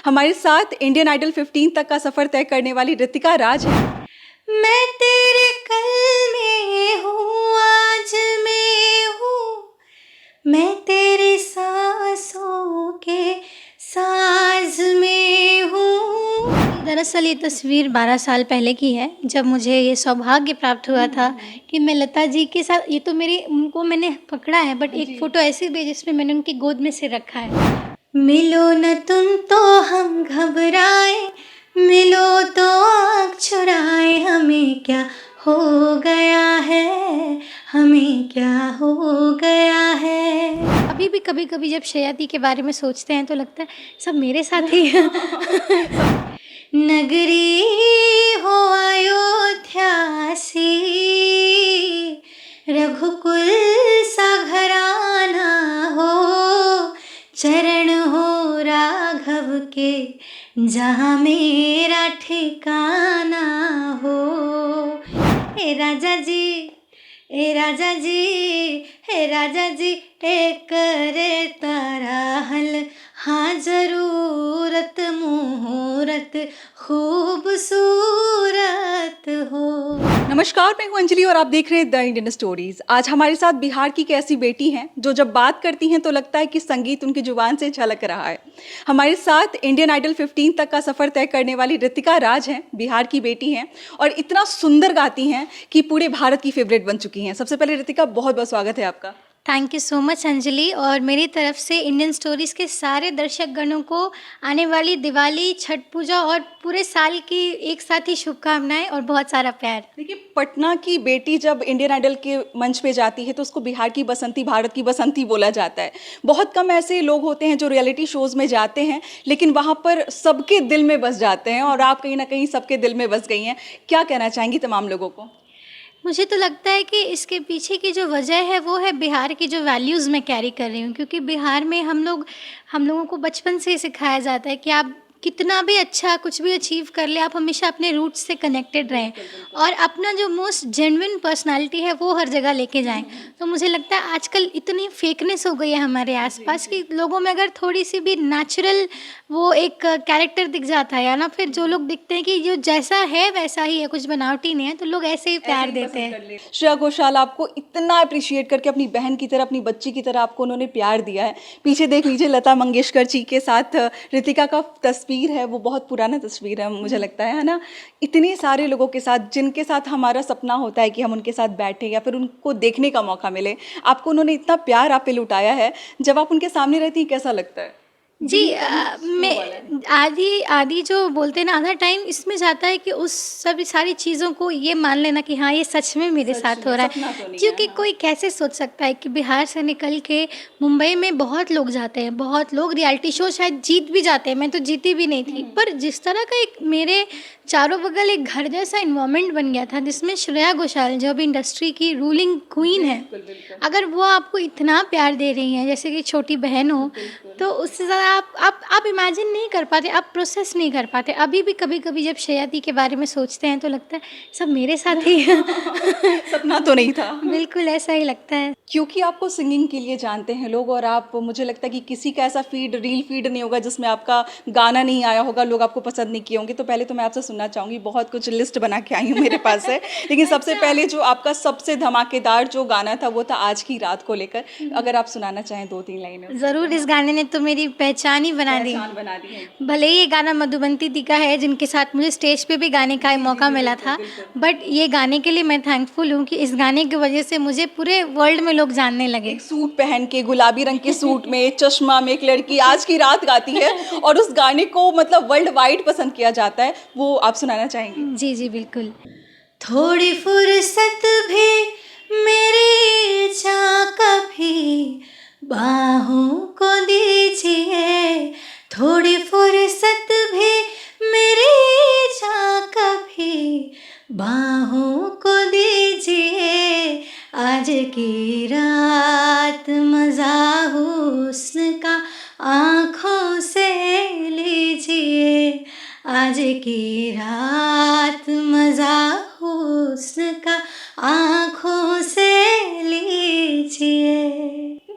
हमारे साथ Indian idol 15 तक का सफर तय करने वाली ऋतिका राज है। मैं तेरे कल में हूँ, आज मैं हूँ, मैं तेरी सांसों के साज में हूँ। दरअसल ये तस्वीर 12 साल पहले की है, जब मुझे ये सौभाग्य प्राप्त हुआ था कि मैं लता जी के साथ, ये तो मेरी उनको मैंने पकड़ा है, बट एक फ़ोटो ऐसी भी है जिसमें मैंने उनकी गोद में से रखा है। मिलो न तुम तो हम घबराए, मिलो तो आँख चुराए, हमें क्या हो गया है, हमें क्या हो गया है। अभी भी कभी कभी जब शयाती के बारे में सोचते हैं तो लगता है सब मेरे साथ ही नगरी हो अयोध्या सी, रघुकुल सा घराना हो, चरण हो राघव के जहाँ मेरा ठिकाना हो। हे राजा जी, हे राजा जी, हे राजा जी, एक करे तारा हल, हाँ जरूरत मुहूर्त खूबसूरत हो। नमस्कार, मैं हूं अंजलि और आप देख रहे हैं द इंडियन स्टोरीज। आज हमारे साथ बिहार की एक ऐसी बेटी हैं जो जब बात करती हैं तो लगता है कि संगीत उनकी जुबान से झलक रहा है। हमारे साथ इंडियन आइडल 15 तक का सफर तय करने वाली ऋतिका राज हैं, बिहार की बेटी हैं और इतना सुंदर गाती हैं कि पूरे भारत की फेवरेट बन चुकी हैं। सबसे पहले ऋतिका, बहुत बहुत स्वागत है आपका। Thank you so much Anjali, और मेरी तरफ से इंडियन स्टोरीज़ के सारे दर्शक गणों को आने वाली दिवाली, छठ पूजा और पूरे साल की एक साथ ही शुभकामनाएं और बहुत सारा प्यार। देखिए, पटना की बेटी जब इंडियन आइडल के मंच पे जाती है तो उसको बिहार की बसंती, भारत की बसंती बोला जाता है। बहुत कम ऐसे लोग होते हैं जो रियलिटी शोज़ में जाते हैं लेकिन वहाँ पर सबके दिल में बस जाते हैं, और आप कहीं ना कहीं सबके दिल में बस गई हैं। क्या कहना चाहेंगी तमाम लोगों को? मुझे तो लगता है कि इसके पीछे की जो वजह है वो है बिहार की जो वैल्यूज़ मैं कैरी कर रही हूँ, क्योंकि बिहार में हम लोगों को बचपन से ही सिखाया जाता है कि आप कितना भी अच्छा कुछ भी अचीव कर ले, आप हमेशा अपने रूट्स से कनेक्टेड रहें और अपना जो मोस्ट जेन्युइन पर्सनालिटी है वो हर जगह लेके जाएं। तो मुझे लगता है आजकल इतनी फेकनेस हो गई है हमारे आसपास कि लोगों में अगर थोड़ी सी भी नेचुरल वो एक कैरेक्टर दिख जाता है, या ना फिर जो लोग दिखते हैं कि जो जैसा है वैसा ही है, कुछ बनावटी नहीं है, तो लोग ऐसे ही प्यार देते हैं। श्रेया घोषाल आपको इतना अप्रिशिएट करके अपनी बहन की तरह, अपनी बच्ची की तरह आपको उन्होंने प्यार दिया है। पीछे देख लीजिए, लता मंगेशकर जी के साथ ऋतिका का तस्वीर है, वो बहुत पुराना तस्वीर है मुझे लगता है ना। इतने सारे लोगों के साथ जिनके साथ हमारा सपना होता है कि हम उनके साथ बैठे या फिर उनको देखने का मौका मिले, आपको उन्होंने इतना प्यार आप पे लुटाया है। जब आप उनके सामने रहती हैं कैसा लगता है? जी मैं आधी आधी जो बोलते हैं ना, आधा टाइम इसमें जाता है कि उस सभी सारी चीज़ों को ये मान लेना कि हाँ ये सच में मेरे साथ हो रहा सपना है, तो नहीं है, क्योंकि हाँ। कोई कैसे सोच सकता है कि बिहार से निकल के मुंबई में बहुत लोग जाते हैं, बहुत लोग रियलिटी शो शायद जीत भी जाते हैं, मैं तो जीती भी नहीं थी, पर जिस तरह का एक मेरे चारों बगल एक घर जैसा इन्वायरमेंट बन गया था जिसमें श्रेया घोषाल जो अभी इंडस्ट्री की रूलिंग क्वीन है, अगर वो आपको इतना प्यार दे रही हैं जैसे कि छोटी बहन हो, तो उससे ज़्यादा आप इमेजिन नहीं कर पाते, आप प्रोसेस नहीं कर पाते। अभी भी कभी कभी जब शयाती के बारे में सोचते हैं तो लगता है सब मेरे साथ ही सपना तो नहीं था। बिल्कुल ऐसा ही लगता है। क्योंकि आपको सिंगिंग के लिए जानते हैं लोग, और आप, मुझे लगता है कि किसी का ऐसा रील फीड नहीं होगा जिसमें आपका गाना नहीं आया होगा, लोग आपको पसंद नहीं किए होंगे। तो पहले तो मैं आपसे सुनना चाहूँगी, बहुत कुछ लिस्ट बना के आई हूँ मेरे पास है, लेकिन सबसे पहले जो आपका सबसे धमाकेदार जो गाना था वो था आज की रात को लेकर। अगर आप सुनाना चाहें 2-3 लाइनें। ज़रूर, इस गाने ने तो मेरी पहचान ही बना दी। पहचान बना दी है। भले ही ये गाना मधुबंती दी का है जिनके साथ मुझे स्टेज पे भी गाने का मौका मिला था, बट ये गाने के लिए मैं थैंकफुल हूँ कि इस गाने की वजह से मुझे पूरे वर्ल्ड में लोग जानने लगे। एक सूट पहन के, गुलाबी रंग के सूट में, चश्मा में एक लड़की आज की रात गाती है और उस गाने को मतलब वर्ल्ड वाइड पसंद किया जाता है। वो आप सुनाना चाहेंगी? जी जी बिल्कुल। थोड़ी फुर्सत भी मेरी जा कभी बाहों को दीजिए, थोड़ी फुर्सत भी मेरी जा कभी बाहों को दीजिए, आज की रात मज़ा हुस्न का आँखों से लीजिए, आज की रात मज़ा हुस्न का आँखों से लीजिए।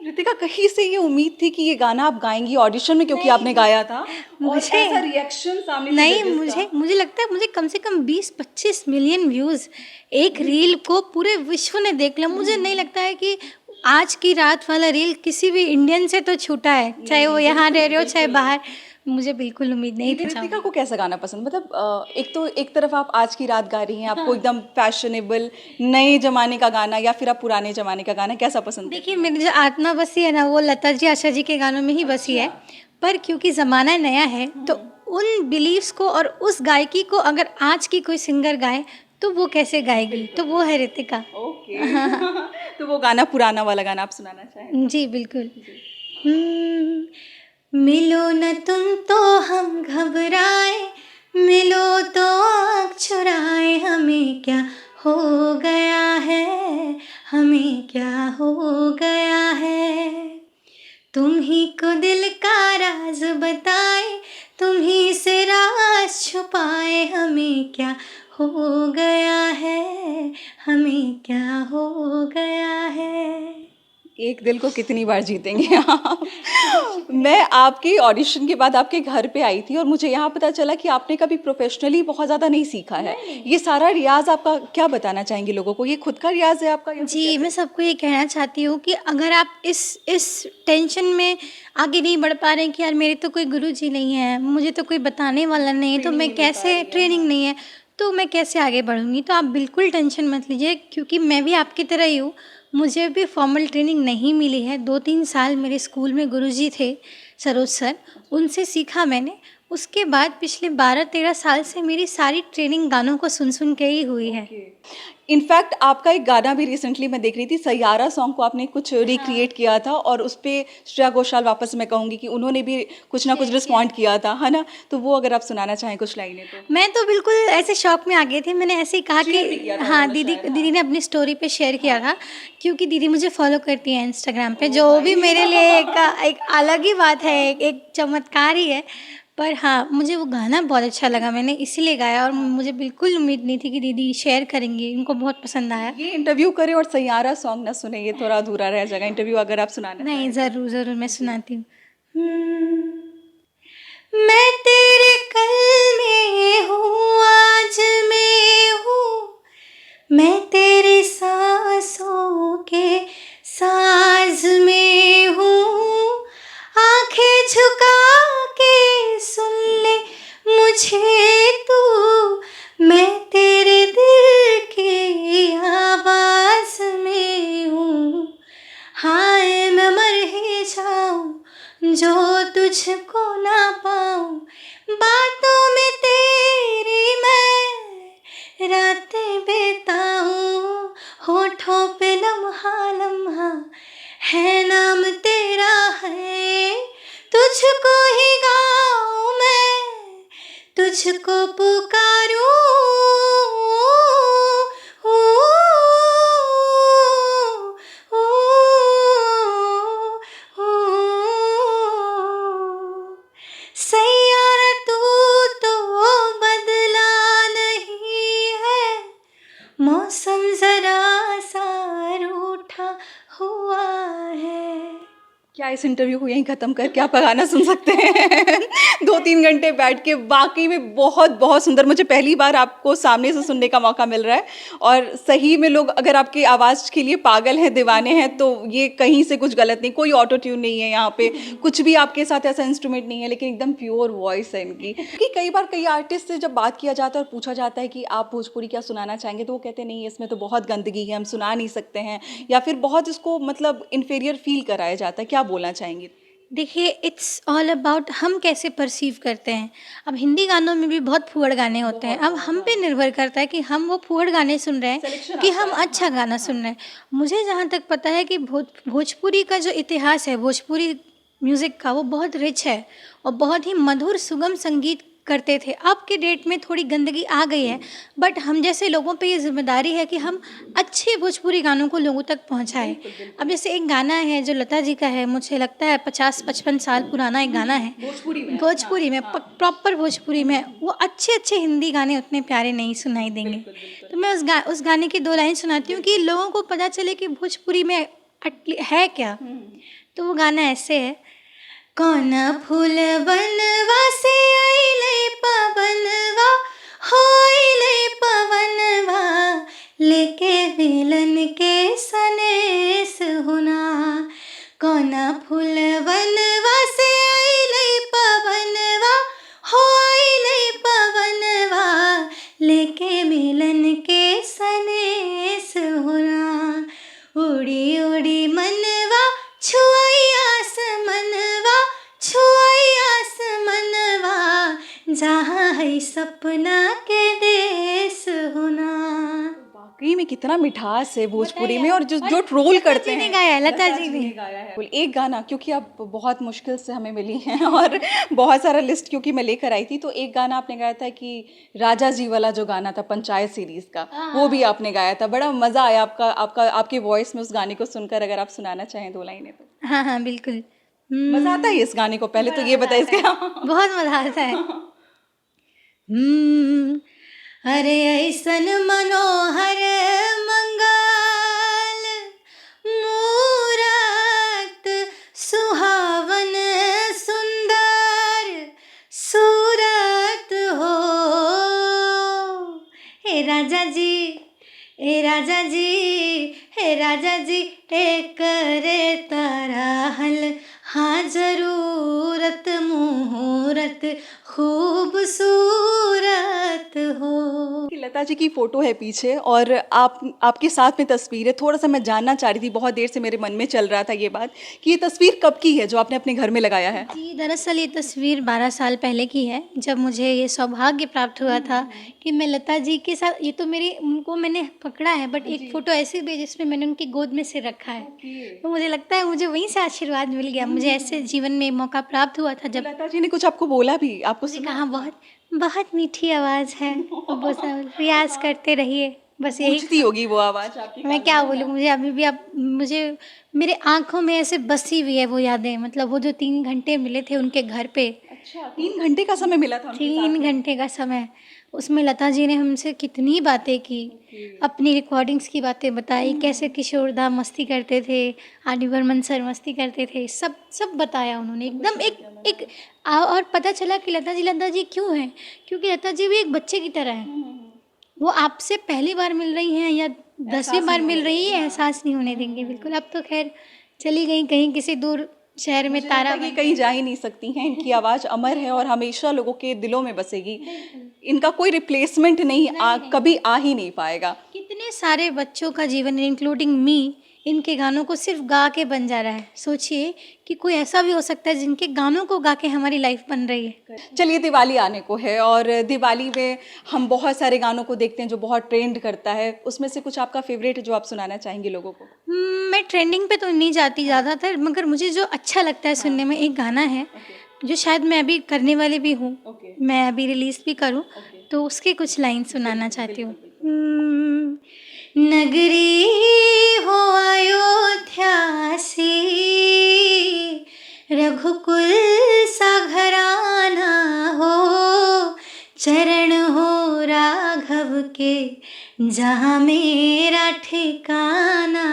ऋतिका, कहीं से ये उम्मीद थी कि ये गाना आप गाएंगी ऑडिशन में, क्योंकि आपने गाया था और मुझे- ऐसा रिएक्शन सामने से नहीं, judges का। मुझे लगता है मुझे कम से कम 20-25 मिलियन व्यूज़ एक रील को पूरे विश्व ने देख लिया। मुझे नहीं लगता है कि आज की रात वाला रील किसी भी इंडियन से तो छूटा है, चाहे वो यहाँ रह रहे हो चाहे बाहर। मुझे बिल्कुल उम्मीद नहीं थी। रितिका को कैसा गाना पसंद, मतलब एक तो एक तरफ आप आज की रात गा रही हैं, आपको एकदम फैशनेबल नए जमाने का गाना या फिर आप पुराने जमाने का गाना कैसा पसंद है? देखिए, मेरी जो आत्मा बसी है ना वो लता जी, आशा जी के गानों में ही बसी है। पर क्योंकि ज़माना नया है तो उन बिलीव्स को और उस गायकी को अगर आज की कोई सिंगर गाए तो वो कैसे गाएगी, तो वो है रितिका। ओके तो वो गाना, पुराना वाला गाना आप सुनाना चाहें? जी बिल्कुल। मिलो न तुम तो हम घबराए, मिलो तो आँख चुराए, हमें क्या हो गया है, हमें क्या हो गया है। तुम ही को दिल का राज बताए, तुम ही से राज छुपाए, हमें क्या हो गया है, हमें क्या हो गया है। एक दिल को कितनी बार जीतेंगे आप। मैं आपके ऑडिशन के बाद आपके घर पे आई थी और मुझे यहाँ पता चला कि आपने कभी प्रोफेशनली बहुत ज़्यादा नहीं सीखा है। ये सारा रियाज आपका क्या बताना चाहेंगे लोगों को, ये खुद का रियाज है आपका या फिर जी, मैं सबको ये कहना चाहती हूँ कि अगर आप इस टेंशन में आगे नहीं बढ़ पा रहे हैं कि यार मेरे तो कोई गुरु जी नहीं है, मुझे तो कोई बताने वाला नहीं है, तो मैं कैसे, ट्रेनिंग नहीं है तो मैं कैसे आगे बढ़ूँगी। तो आप बिल्कुल टेंशन मत लीजिए, क्योंकि मैं भी आपकी तरह ही हूँ। मुझे भी फॉर्मल ट्रेनिंग नहीं मिली है। 2-3 साल मेरे स्कूल में गुरुजी थे सरोज सर, उनसे सीखा मैंने। उसके बाद पिछले 12-13 साल से मेरी सारी ट्रेनिंग गानों को सुन के ही हुई है। इनफैक्ट आपका एक गाना भी रिसेंटली मैं देख रही थी, सैयारा सॉन्ग को आपने कुछ रिक्रिएट किया था और उस पे श्रेया घोषाल, वापस मैं कहूँगी कि उन्होंने भी कुछ ना कुछ रिस्पॉन्ड किया था, है ना? तो वो अगर आप सुनाना चाहें कुछ लाइनें तो। मैं तो बिल्कुल ऐसे शौक में आ गई थी। मैंने ऐसे ही कहा शेयर भी कि किया था हाँ, उन्होंने दीदी शायद, दीदी ने अपनी स्टोरी पे शेयर किया था, क्योंकि दीदी मुझे फॉलो करती है इंस्टाग्राम पे, जो भी मेरे लिए एक अलग ही बात है, एक चमत्कार ही है। पर हाँ, मुझे वो गाना बहुत अच्छा लगा, मैंने इसीलिए गाया और मुझे बिल्कुल उम्मीद नहीं थी कि दीदी शेयर करेंगी, उनको बहुत पसंद आया। ये इंटरव्यू करें और सैयारा सॉन्ग ना सुने, ये थोड़ा अधूरा रह जाएगा। इंटरव्यू अगर आप सुनाना नहीं, चाहें। ज़रूर ज़रूर मैं सुनाती हूँ। मैं तेरे कल में हूँ, आज मैं हूँ, मैं तेरी सांसों के साज में हूँ। आंखें झुका के सुन ले मुझे तू, मैं तेरे दिल की आवाज में हूँ। हाय मैं मर ही जाऊँ जो तुझको ना पाऊँ, बातों में तेरी मैं रातें बिताऊँ। होठों पे लम्हा लम्हा है नाम तेरा है, तुझको ही गाऊँ मैं, तुझको पुकारूँ। सैयारा तू तो बदला नहीं है, मौसम जरा सा रूठा हुआ है। क्या इस इंटरव्यू को यहीं ख़त्म करके आप गाना सुन सकते हैं? 2-3 घंटे बैठ के वाकई में बहुत बहुत सुंदर। मुझे पहली बार आपको सामने से सुनने का मौका मिल रहा है और सही में लोग अगर आपकी आवाज़ के लिए पागल हैं, दीवाने हैं, तो ये कहीं से कुछ गलत नहीं। कोई ऑटो ट्यून नहीं है यहाँ पे, कुछ भी आपके साथ ऐसा इंस्ट्रूमेंट नहीं है, लेकिन एकदम प्योर वॉइस है इनकी। क्योंकि कई बार कई आर्टिस्ट से जब बात किया जाता है और पूछा जाता है कि आप भोजपुरी क्या सुनाना चाहेंगे, तो वो कहते हैं नहीं, इसमें तो बहुत गंदगी है, हम सुना नहीं सकते हैं, या फिर बहुत इसको मतलब इन्फीरियर फील कराया जाता है। क्या बोलना चाहेंगे? देखिए, इट्स ऑल अबाउट हम कैसे परसीव करते हैं। अब हिंदी गानों में भी बहुत फूहड़ गाने होते हैं, अब हम पे निर्भर करता है कि हम वो फूहड़ गाने सुन रहे हैं कि हम अच्छा गाना सुन रहे हैं। मुझे जहाँ तक पता है कि भोजपुरी का जो इतिहास है, भोजपुरी म्यूज़िक का, वो बहुत रिच है और बहुत ही मधुर सुगम संगीत करते थे। अब के डेट में थोड़ी गंदगी आ गई है, बट हम जैसे लोगों पे ये जिम्मेदारी है कि हम अच्छे भोजपुरी गानों को लोगों तक पहुंचाएं। अब जैसे एक गाना है जो लता जी का है, मुझे लगता है 50-55 साल पुराना एक गाना है, भोजपुरी में प्रॉपर भोजपुरी में। वो अच्छे अच्छे हिंदी गाने उतने प्यारे नहीं सुनाई देंगे। तो मैं उस गाने की 2 लाइन सुनाती हूँ कि लोगों को पता चले कि भोजपुरी में है क्या। तो वो गाना ऐसे है, कौन फूल बनवा से आइले पवनवा, हो आइले पवनवा, लेके मिलन के सनेस होना। कौन फूल बनवा से आइले पवनवा, हो आइले पवनवा, लेके मिलन के सनेस होना। उड़ी उड़ी मनवा छुआई आसमनवा, छुआई आसमनवा, जहाँ है सपना के देश होना। वाकई में कितना मिठास है भोजपुरी में, और जो ट्रोल करते हैं गाया है, लता जी ने गाया है। एक गाना, क्योंकि आप बहुत मुश्किल से हमें मिली हैं और बहुत सारा लिस्ट क्योंकि मैं लेकर आई थी, तो एक गाना आपने गाया था कि राजा जी वाला जो गाना था पंचायत सीरीज का, वो भी आपने गाया था। बड़ा मजा आया आपकी वॉइस में उस गाने को सुनकर। अगर आप सुनाना चाहें 2 लाइनें तो। हाँ हाँ बिल्कुल। मजा आता है इस गाने को, पहले तो ये बताइए इसका। बहुत मजा आता है। अरे ऐसन मनोहर मंगल मूरत, सुहावन सुंदर सूरत हो। हे राजा जी, हे राजा जी, हे राजा जी, करे तराहल हाँ जरूरत, मुहूर्त खूबसूरत हो। लता जी की फोटो है पीछे, और आपके साथ में तस्वीर है। थोड़ा सा मैं जानना चाह रही थी, बहुत देर से मेरे मन में चल रहा था ये बात, कि ये तस्वीर कब की है जो आपने अपने घर में लगाया है? जी दरअसल ये तस्वीर 12 साल पहले की है, जब मुझे ये सौभाग्य प्राप्त हुआ था कि मैं लता जी के साथ, ये तो मेरी उनको मैंने पकड़ा है, बट एक फ़ोटो ऐसी भी है जिसमें मैंने उनकी गोद में से रखा है। तो मुझे लगता है मुझे वहीं से आशीर्वाद मिल गया, मुझे ऐसे जीवन में मौका प्राप्त हुआ था जब लता जी ने कुछ आपको बोला भी, आपको मुझे कहा बहुत बहुत मीठी आवाज़ है, तो बस रियाज करते रहिए, बस यही पूछती होगी वो आवाज़ आपकी? मैं क्या बोलूँ, मुझे अभी भी आप मुझे मेरे आँखों में ऐसे बसी हुई है वो यादें। मतलब वो जो 3 घंटे मिले थे उनके घर पे, अच्छा, 3 घंटे का समय मिला था उनके साथ 3 में? घंटे का समय, उसमें लता जी ने हमसे कितनी बातें की, अपनी रिकॉर्डिंग्स की बातें बताई, कैसे किशोर दा मस्ती करते थे, आर.डी. बर्मन सर मस्ती करते थे, सब सब बताया उन्होंने एकदम एक और पता चला कि लता जी क्यों हैं, क्योंकि लता जी भी एक बच्चे की तरह हैं। वो आपसे पहली बार मिल रही हैं या 10वीं बार मिल रही है, एहसास नहीं होने देंगे बिल्कुल। अब तो खैर चली गई कहीं किसी दूर शहर में, तारा ये कहीं जा ही नहीं सकती हैं। इनकी आवाज़ अमर है और हमेशा लोगों के दिलों में बसेगी। इनका कोई रिप्लेसमेंट नहीं, कभी आ ही नहीं पाएगा। कितने सारे बच्चों का जीवन इंक्लूडिंग मी इनके गानों को सिर्फ गा के बन जा रहा है। सोचिए कि कोई ऐसा भी हो सकता है जिनके गानों को गा के हमारी लाइफ बन रही है। चलिए, दिवाली आने को है और दिवाली में हम बहुत सारे गानों को देखते हैं जो बहुत ट्रेंड करता है। उसमें से कुछ आपका फेवरेट जो आप सुनाना चाहेंगे लोगों को? मैं ट्रेंडिंग पे तो नहीं जाती ज़्यादातर, मगर मुझे जो अच्छा लगता है सुनने में, एक गाना है जो शायद मैं अभी करने वाली भी हूँ, मैं अभी रिलीज़ भी करूँ, तो उसके कुछ लाइन सुनाना चाहती हूँ। नगरी हो अयोध्या सी, रघुकुल सा घराना हो, चरण हो राघव के जहाँ मेरा ठिकाना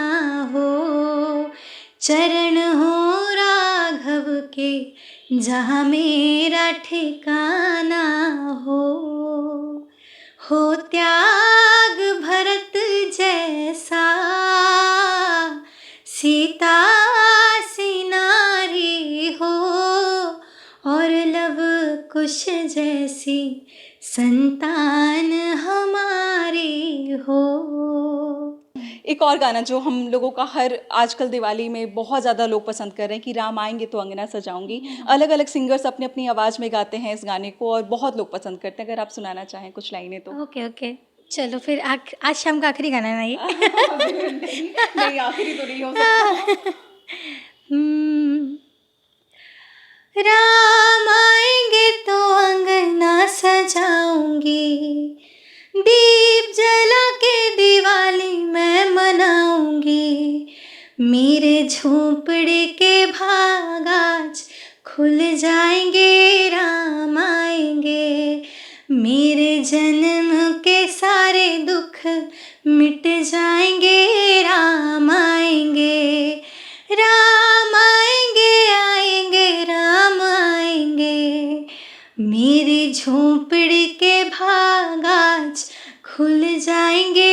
हो, चरण हो राघव के जहाँ मेरा ठिकाना हो त्याग भरत जैसा, सीता सी नारी हो, और लव कुश जैसी संतान हमारी हो। एक और गाना जो हम लोगों का हर आजकल दिवाली में बहुत ज़्यादा लोग पसंद कर रहे हैं कि राम आएंगे तो अंगना सजाऊंगी। अलग अलग सिंगर्स अपनी अपनी आवाज़ में गाते हैं इस गाने को और बहुत लोग पसंद करते हैं। अगर आप सुनाना चाहें कुछ लाइनें तो। ओके चलो फिर आज शाम का आखिरी गाना है ना ये? नहीं, आखिरी तो नहीं हो सकता। राम आएंगे तो अंगना सजाऊंगी, दीप जला के दिवाली मैं मनाऊंगी, मेरे झोंपड़े के भाग आज खुल जाएंगे, राम आएंगे, मेरे जन्म के सारे दुख मिट जाएंगे, राम आएंगे, राम आएंगे। झोंपड़ी के भाग आज खुल जाएंगे